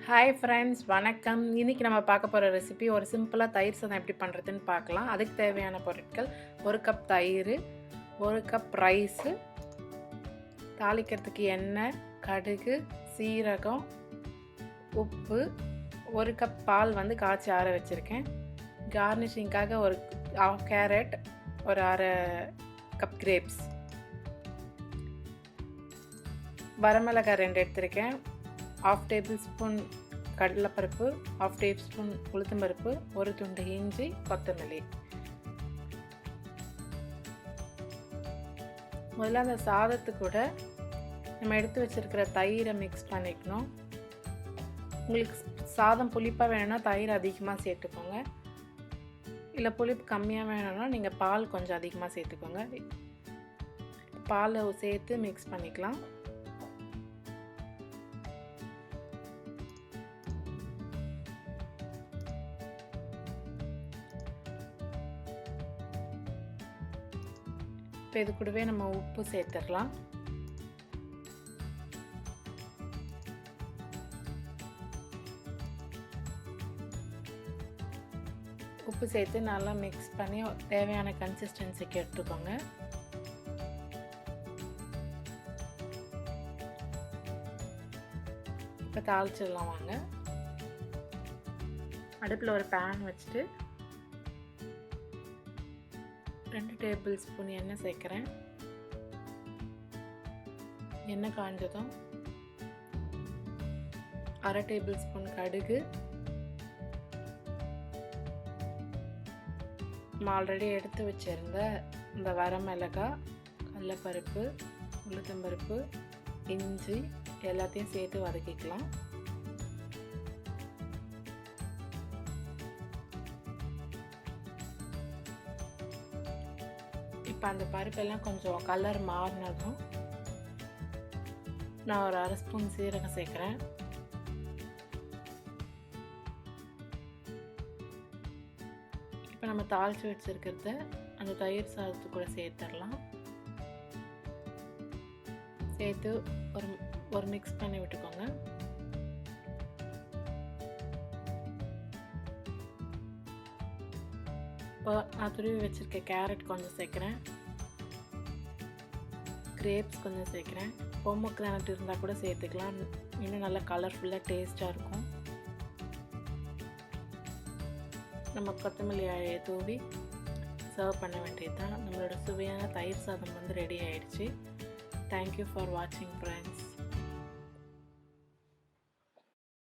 Hi friends, வணக்கம். இன்றைக்கி நம்ம பார்க்க போகிற ரெசிபி ஒரு சிம்பிளாக தயிர் சாதம் எப்படி பண்ணுறதுன்னு பார்க்கலாம். அதுக்கு தேவையான பொருட்கள்: 1 கப் தயிர், 1 கப் ரைஸு, தாளிக்கிறதுக்கு எண்ணெய், கடுகு, சீரகம், உப்பு, 1 கப் பால் காய்ச்சி ஆற வச்சுருக்கேன். கார்னிஷிங்காக ஒரு 1/2 கேரட், ஒரு 1/2 கப் கிரேப்ஸ், வரமிளகாய் 2 எடுத்திருக்கேன், 1/2 டேபிள் ஸ்பூன் கடலைப்பருப்பு, 1/2 டேபிள் ஸ்பூன் உளுத்தம்பருப்பு, ஒரு துண்டு இஞ்சி, கொத்தமல்லி. முதல்ல அந்த சாதத்து கூட நம்ம எடுத்து வச்சிருக்கிற தயிரை மிக்ஸ் பண்ணிக்கணும். உங்களுக்கு சாதம் புளிப்பாக வேணும்னா தயிர் அதிகமாக சேர்த்துக்கோங்க, இல்லை புளிப்பு கம்மியாக வேணும்னா நீங்கள் பால் கொஞ்சம் அதிகமாக சேர்த்துக்கோங்க. பாலை சேர்த்து மிக்ஸ் பண்ணிக்கலாம். இப்போ இது கூடவே நம்ம உப்பு சேர்த்துடலாம். உப்பு சேர்த்து நல்லா மிக்ஸ் பண்ணி தேவையான கன்சிஸ்டன்சிக்கு எடுத்துக்கோங்க. இப்போ தாளிச்சிடலாம் வாங்க. அடுப்பில் ஒரு பேன் வச்சுட்டு 2 டேபிள் ஸ்பூன் எண்ணெய் சேர்க்குறேன். எண்ணெய் காஞ்சதும் 1/2 டேபிள் ஸ்பூன் கடுகு, நம்ம ஆல்ரெடி எடுத்து வச்சுருந்த இந்த வரமிளகாய், கடலைப்பருப்பு, உளுத்தம்பருப்பு, இஞ்சி எல்லாத்தையும் சேர்த்து வதக்கிக்கலாம். இப்போ அந்த பருப்பெல்லாம் கொஞ்சம் கலர் மாறினதும் நான் ஒரு 1/2 ஸ்பூன் சீரகம் சேர்க்குறேன். இப்போ நம்ம தாளித்து வச்சுருக்கிறத அந்த தயிர் சாதத்து கூட சேர்த்துடலாம். சேர்த்து ஒரு மிக்ஸ் பண்ணி விட்டுக்கோங்க. இப்போ நான் துருவி வச்சுருக்க கேரட் கொஞ்சம் சேர்க்குறேன், கிரேப்ஸ் கொஞ்சம் சேர்க்குறேன். பொமோகிரானட் இருந்தால் கூட சேர்த்துக்கலாம், இன்னும் நல்லா கலர்ஃபுல்லாக டேஸ்ட்டாக இருக்கும். நம்ம கொத்தமல்லி இலையை தூவி சர்வ் பண்ண வேண்டியது தான். நம்மளோட சுவையான தயிர் சாதம் ரெடி ஆயிடுச்சு. தேங்க்யூ ஃபார் வாட்சிங் ஃப்ரெண்ட்ஸ்.